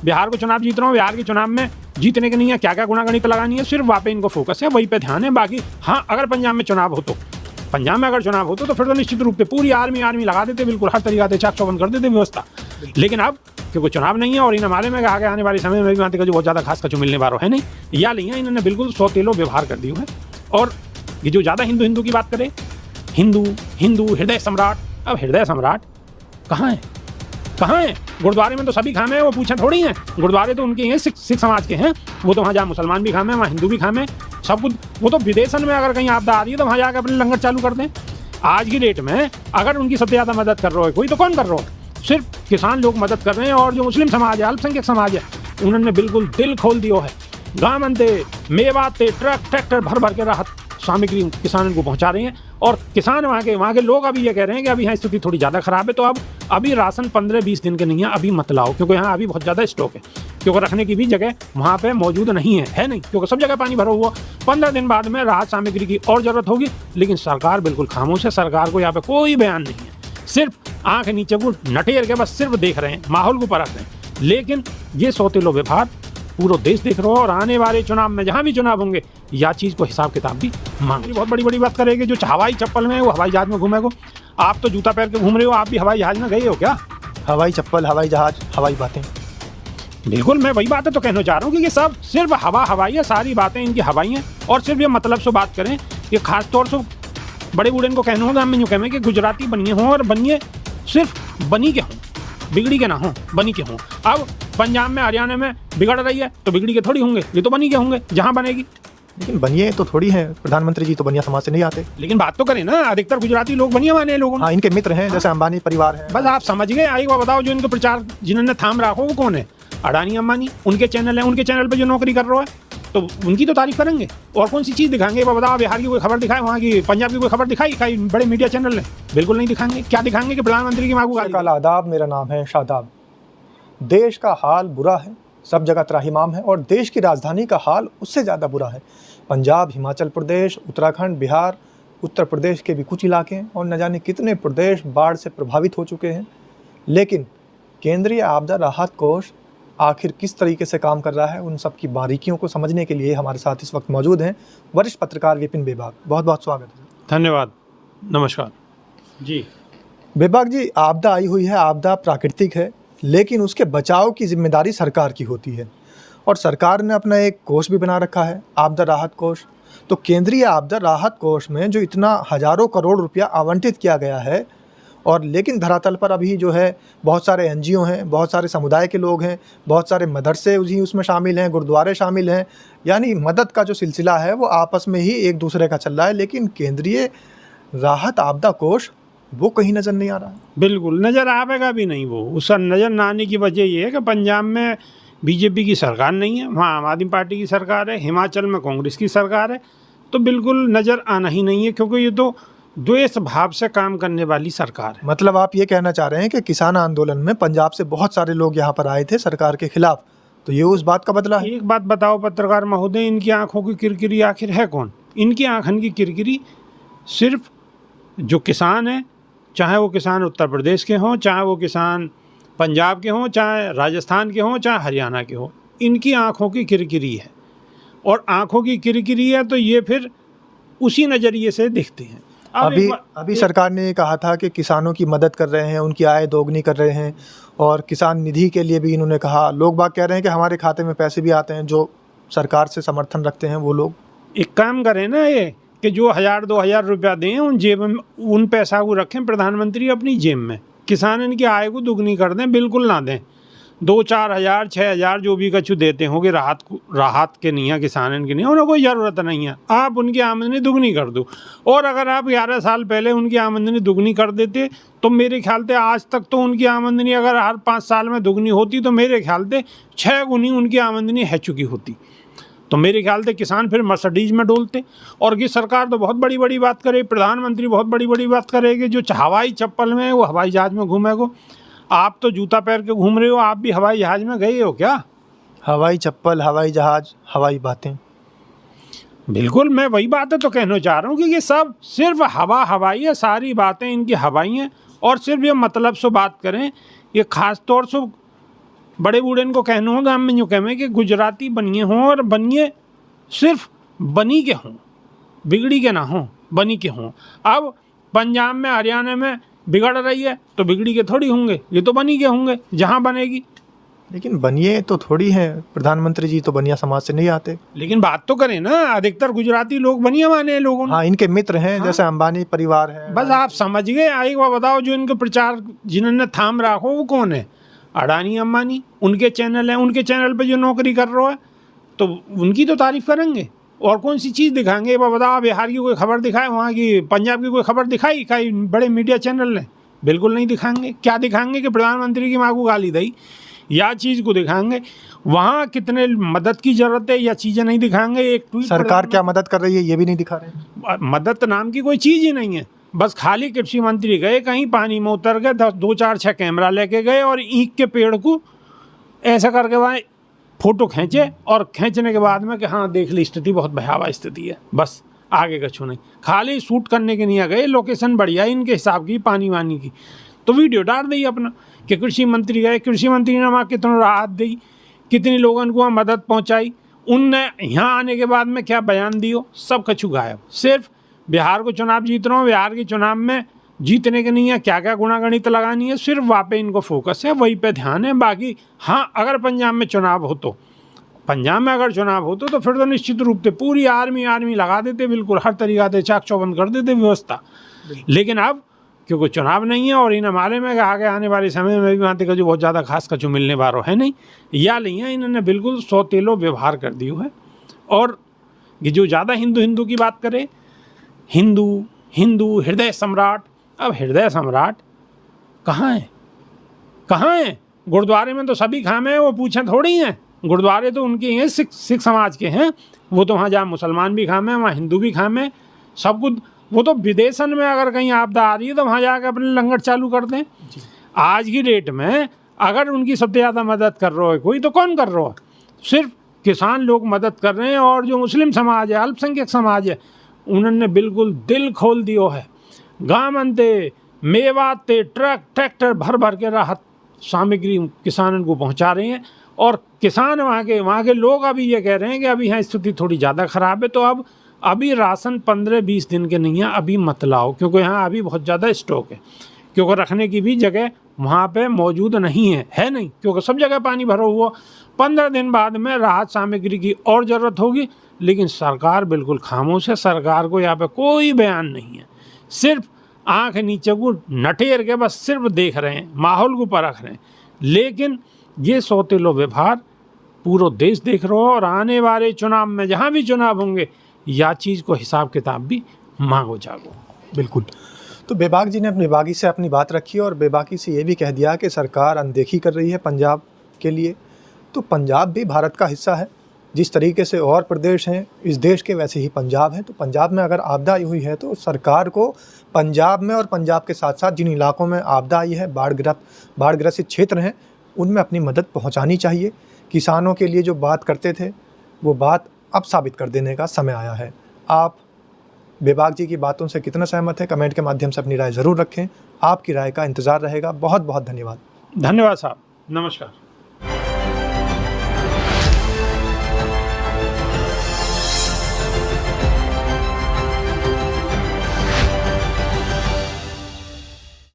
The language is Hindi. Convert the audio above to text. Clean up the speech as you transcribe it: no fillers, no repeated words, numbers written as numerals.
बिहार को चुनाव जीत रहा हूँ, बिहार के चुनाव में जीतने के नहीं है, क्या क्या गुणागणित लगानी है, सिर्फ वहाँ पे इनको फोकस है, वही पे ध्यान है। बाकी हाँ, अगर पंजाब में चुनाव हो तो फिर तो निश्चित रूप से पूरी आर्मी लगा देते, बिल्कुल हर तरीका से चाक चौबंद कर देते व्यवस्था। लेकिन अब क्योंकि चुनाव नहीं है और इन्हें मालूम है कि आगे आने वाले समय में भी का जो बहुत ज़्यादा खास कछु मिलने वाला है नहीं, या नहीं है, इन्होंने बिल्कुल सौतेलो व्यवहार कर दिया है। और ये जो ज़्यादा हिंदू की बात करें, हिंदू हृदय सम्राट, अब हृदय सम्राट कहाँ है? गुरुद्वारे में तो सभी खामे हैं, वो पूछे थोड़ी हैं। गुरुद्वारे तो उनके हैं, सिख समाज के हैं, वो तो वहाँ जहाँ मुसलमान भी खामे, वहाँ हिंदू भी खामे, सब कुछ। वो तो विदेशन में अगर कहीं आपदा आ रही है तो वहाँ जाकर अपने लंगर चालू कर दें। आज की डेट में अगर उनकी सबसे ज़्यादा मदद कर रहा है कोई, तो कौन कर रहा है? सिर्फ किसान लोग मदद कर रहे हैं। और जो मुस्लिम समाज है, अल्पसंख्यक समाज है, उन्होंने बिल्कुल दिल खोल दिया है। गाँव बनते, मेवाते, ट्रैक्टर भर के राहत सामग्री किसानों को पहुंचा रहे हैं। और किसान वहाँ के लोग अभी ये कह रहे हैं कि अभी यहाँ स्थिति थोड़ी ज़्यादा ख़राब है, तो अभी राशन 15-20 दिन के नहीं है, अभी मत लाओ, क्योंकि यहाँ अभी बहुत ज़्यादा स्टॉक है, क्योंकि रखने की भी जगह वहाँ पे मौजूद नहीं है नहीं, क्योंकि सब जगह पानी भरा हुआ। 15 दिन बाद में राहत सामग्री की और ज़रूरत होगी। लेकिन सरकार बिल्कुल खामोश है, सरकार को यहाँ पे कोई बयान नहीं है, सिर्फ आँख नीचे को नटेर के बस सिर्फ देख रहे हैं, माहौल को परख रहे हैं। लेकिन ये सौतेलो व्यवहार पूरा देश देख रहा हो, और आने वाले चुनाव में जहाँ भी चुनाव होंगे या चीज़ को हिसाब किताब भी मांग। बहुत बड़ी बात करेगी जो हवाई चप्पल में, वो हवाई जहाज में घूमेगो। आप तो जूता पहन के घूम रहे हो, आप भी हवाई जहाज में गए हो क्या? हवाई चप्पल, हवाई जहाज, हवाई बातें, बिल्कुल मैं वही बातें तो कहना चाह रहा हूँ कि ये सब सिर्फ हवाई है, सारी बातें इनकी हवाई हैं। और सिर्फ ये मतलब से बात करें, ये खास तौर से बड़े बूढ़े को कहना होगा, हम यूँ कहें कि गुजराती बनिए हों, और बनिए सिर्फ बनी के हों, बिगड़ी के ना हों, बनी के हों। अब पंजाब में, हरियाणा में बिगड़ रही है तो बिगड़ी के थोड़ी होंगे, ये तो बनी के होंगे जहाँ बनेगी। लेकिन बनिए तो थोड़ी है, प्रधानमंत्री जी तो बनिया समाज से नहीं आते। लेकिन बात तो करें ना, अधिकतर गुजराती लोग बनिया माने लोगों। हाँ, इनके मित्र हैं, जैसे अंबानी परिवार है। बस आप समझ गए। आइए बताओ, जो इनका प्रचार जिन्होंने थाम रखा वो कौन है? अडानी अंबानी। उनके चैनल है, उनके चैनल पे जो नौकरी कर रहा है, तो उनकी तो तारीफ करेंगे। और कौन सी चीज़ दिखाएंगे? वो बताओ, बिहार की कोई खबर दिखाए, वहाँ की पंजाब की कोई खबर दिखाई? कई बड़े मीडिया चैनल ने बिल्कुल नहीं दिखाएंगे। क्या दिखाएंगे कि प्रधानमंत्री की माँ को गाली? आदाब, मेरा नाम है शादाब। देश का हाल बुरा है, सब जगह त्राहिमाम है, और देश की राजधानी का हाल उससे ज़्यादा बुरा है। पंजाब, हिमाचल प्रदेश, उत्तराखंड, बिहार, उत्तर प्रदेश के भी कुछ इलाके हैं, और न जाने कितने प्रदेश बाढ़ से प्रभावित हो चुके हैं। लेकिन केंद्रीय आपदा राहत कोष आखिर किस तरीके से काम कर रहा है, उन सब की बारीकियों को समझने के लिए हमारे साथ इस वक्त मौजूद हैं वरिष्ठ पत्रकार विपिन बेबाक। बहुत बहुत स्वागत है। धन्यवाद, नमस्कार जी। बेबाक जी, आपदा आई हुई है, आपदा प्राकृतिक है, लेकिन उसके बचाव की जिम्मेदारी सरकार की होती है, और सरकार ने अपना एक कोष भी बना रखा है, आपदा राहत कोष। तो केंद्रीय आपदा राहत कोष में जो इतना हज़ारों करोड़ रुपया आवंटित किया गया है, और लेकिन धरातल पर अभी जो है बहुत सारे एनजीओ हैं, बहुत सारे समुदाय के लोग हैं, बहुत सारे मदरसे भी उसमें शामिल हैं, गुरुद्वारे शामिल हैं, यानी मदद का जो सिलसिला है वो आपस में ही एक दूसरे का चल रहा है। लेकिन केंद्रीय राहत आपदा कोष वो कहीं नज़र नहीं आ रहा है। बिल्कुल नज़र आएगा भी नहीं। वो उसका नज़र ना आने की वजह ये है कि पंजाब में बीजेपी की सरकार नहीं है, वहाँ आम आदमी पार्टी की सरकार है, हिमाचल में कांग्रेस की सरकार है, तो बिल्कुल नज़र आना ही नहीं है, क्योंकि ये तो द्वेष भाव से काम करने वाली सरकार है। मतलब आप ये कहना चाह रहे हैं कि किसान आंदोलन में पंजाब से बहुत सारे लोग यहाँ पर आए थे सरकार के खिलाफ, तो ये उस बात का बदला है। एक बात बताओ पत्रकार महोदय, इनकी आंखों की किरकिरी आखिर है कौन? इनकी आंखों की किरकिरी सिर्फ जो किसान है, चाहे वो किसान उत्तर प्रदेश के हों, चाहे वो किसान पंजाब के हों, चाहे राजस्थान के हों, चाहे हरियाणा के हों, इनकी आंखों की किरकिरी है। और आंखों की किरकिरी है तो ये फिर उसी नज़रिए से दिखते हैं। अभी सरकार ने कहा था कि किसानों की मदद कर रहे हैं, उनकी आय दोगुनी कर रहे हैं, और किसान निधि के लिए भी इन्होंने कहा। लोग बाग कह रहे हैं कि हमारे खाते में पैसे भी आते हैं, जो सरकार से समर्थन रखते हैं वो लोग। एक काम करें ना, ये कि जो 1000-2000 रुपया दें, उन जेब में उन पैसा को रखें प्रधानमंत्री अपनी जेब में, किसान इनकी आय को दुगनी कर दें, बिल्कुल ना दें। 2-4 हज़ार 6 हज़ार जो भी कछु देते होंगे राहत के नहीं है, किसान की नहीं, उन्हें कोई ज़रूरत नहीं है। आप उनकी आमदनी दुगनी कर दो। और अगर आप 11 साल पहले उनकी आमदनी दुगनी कर देते तो मेरे ख्याल से आज तक तो उनकी आमदनी अगर हर 5 साल में दुगनी होती तो मेरे ख्याल से 6 गुनी उनकी आमदनी है चुकी होती। तो मेरे ख्याल से किसान फिर मर्सिडीज में डोलते। और ये सरकार तो बहुत बड़ी बात करे, प्रधानमंत्री बहुत बड़ी बात करेगी, जो हवाई चप्पल में वो हवाई जहाज में घूमेगो। आप तो जूता पहन के घूम रहे हो, आप भी हवाई जहाज में गए हो क्या? हवाई चप्पल, हवाई जहाज, हवाई बातें, बिल्कुल मैं वही बातें तो कहना चाह रहा हूँ कि ये सब सिर्फ हवाई है, सारी बातें इनकी हवाई हैं। और सिर्फ ये मतलब से बात करें, ये ख़ास तौर से बड़े बूढ़े को कहना हो गाँव में यूँ कहें कि गुजराती बनिए हों और बनिए सिर्फ बनी के हों, बिगड़ी के ना हों, बनी के हों। अब पंजाब में हरियाणा में बिगड़ रही है तो बिगड़ी के थोड़ी होंगे, ये तो बनी के होंगे जहाँ बनेगी। लेकिन बनिए तो थोड़ी हैं, प्रधानमंत्री जी तो बनिया समाज से नहीं आते। लेकिन बात तो करें ना, अधिकतर गुजराती लोग बनिया माने हैं लोगों ने। हाँ, इनके मित्र हैं, जैसे अंबानी परिवार है। बस आप समझ गए। एक बार बताओ, जो इनके प्रचार जिन्होंने थाम रखो वो कौन है? अडानी अंबानी। उनके चैनल हैं, उनके चैनल पे जो नौकरी कर रहा है तो उनकी तो तारीफ करेंगे। और कौन सी चीज़ दिखाएंगे? एक बार बताओ, बिहार की कोई खबर दिखाए, वहाँ की पंजाब की कोई खबर दिखाई कई बड़े मीडिया चैनल ने? बिल्कुल नहीं दिखाएंगे। क्या दिखाएंगे कि प्रधानमंत्री की माँ को गाली दी, या चीज़ को दिखाएंगे वहाँ कितने मदद की ज़रूरत है, या चीज़ें नहीं दिखाएंगे। एक ट्वीट सरकार क्या मदद कर रही है ये भी नहीं दिखा रहे। मदद नाम की कोई चीज़ ही नहीं है। बस खाली कृषि मंत्री गए कहीं पानी में उतर गए, 2 4 6 कैमरा लेके गए और ईंख के पेड़ को ऐसा करके वहाँ फोटो खींचे, और खींचने के बाद में कि हाँ देख ली स्थिति बहुत भयावह स्थिति है, बस आगे कछु नहीं। खाली शूट करने के नहीं आ गए, लोकेशन बढ़िया इनके हिसाब की पानी वानी की, तो वीडियो डाल दी अपना कि कृषि मंत्री गए, कृषि मंत्री ने वहाँ कितनी राहत दी, कितनी लोगों को वहाँ मदद पहुँचाई। उनने यहाँ आने के बाद में क्या बयान दियो, सब कछु गायब। सिर्फ बिहार को चुनाव जीत रहा हूँ, बिहार के चुनाव में जीतने के नहीं है, क्या क्या गुणागणित लगानी है, सिर्फ वहाँ पे इनको फोकस है, वहीं पे ध्यान है। बाकी हाँ, अगर पंजाब में चुनाव हो तो, पंजाब में अगर चुनाव होते तो फिर तो निश्चित रूप से पूरी आर्मी लगा देते, बिल्कुल हर तरीका से चाक चौबंद कर देते व्यवस्था। लेकिन अब क्योंकि चुनाव नहीं है और इन हमारे में आगे आने वाले समय में भी मानते का जो बहुत ज़्यादा खास कछु मिलने वालों है नहीं, या नहीं है, इन्होंने बिल्कुल सौतेलो व्यवहार कर दियो है। और ये जो ज़्यादा हिंदू की बात करे, हिंदू हृदय सम्राट, अब हृदय सम्राट कहाँ है? कहाँ है? गुरुद्वारे में तो सभी खामे हैं, वो पूछें थोड़ी हैं। गुरुद्वारे तो उनके हैं, सिख समाज के हैं, वो तो वहाँ जहाँ मुसलमान भी खामे हैं, वहाँ हिंदू भी खामे हैं, सब कुछ। वो तो विदेशन में अगर कहीं आपदा आ रही है तो वहाँ जाकर अपने लंगर चालू कर दें। आज की डेट में अगर उनकी सबसे ज़्यादा मदद कर रहा है कोई, तो कौन कर रहा है? सिर्फ किसान लोग मदद कर रहे हैं, और जो मुस्लिम समाज है, अल्पसंख्यक समाज है, उन्होंने बिल्कुल दिल खोल दियो है। गाँव अंते मेवाते ट्रक ट्रैक्टर भर भर के राहत सामग्री किसानों को पहुँचा रहे हैं। और किसान वहाँ के लोग अभी ये कह रहे हैं कि अभी यहाँ स्थिति थोड़ी ज़्यादा ख़राब है, तो अब अभी राशन 15-20 दिन के नहीं है, अभी मत लाओ, क्योंकि यहाँ अभी बहुत ज़्यादा स्टॉक है, क्योंकि रखने की भी जगह वहाँ पे मौजूद नहीं है नहीं, क्योंकि सब जगह पानी भरा हुआ। 15 दिन बाद में राहत सामग्री की और ज़रूरत होगी, लेकिन सरकार बिल्कुल खामोश है। सरकार को यहाँ पे कोई बयान नहीं है, सिर्फ आँख नीचे को नटेर के बस सिर्फ देख रहे हैं, माहौल को परख रहे हैं। लेकिन ये सौतेलो व्यवहार पूरा देश देख रहा हो, और आने वाले चुनाव में जहाँ भी चुनाव होंगे, या चीज़ को हिसाब किताब भी मांगो जागो। बिल्कुल। तो बेबाक जी ने अपनी बेबाकी से अपनी बात रखी, और बेबाकी से ये भी कह दिया कि सरकार अनदेखी कर रही है पंजाब के लिए। तो पंजाब भी भारत का हिस्सा है, जिस तरीके से और प्रदेश हैं इस देश के, वैसे ही पंजाब है। तो पंजाब में अगर आपदा आई हुई है तो सरकार को पंजाब में और पंजाब के साथ साथ जिन इलाकों में आपदा आई है, बाढ़ ग्रसित क्षेत्र हैं, उनमें अपनी मदद पहुंचानी चाहिए। किसानों के लिए जो बात करते थे वो बात अब साबित कर देने का समय आया है। आप बेबाक जी की बातों से कितना सहमत हैं, कमेंट के माध्यम से अपनी राय ज़रूर रखें। आपकी राय का इंतज़ार रहेगा। बहुत बहुत धन्यवाद। धन्यवाद साहब, नमस्कार।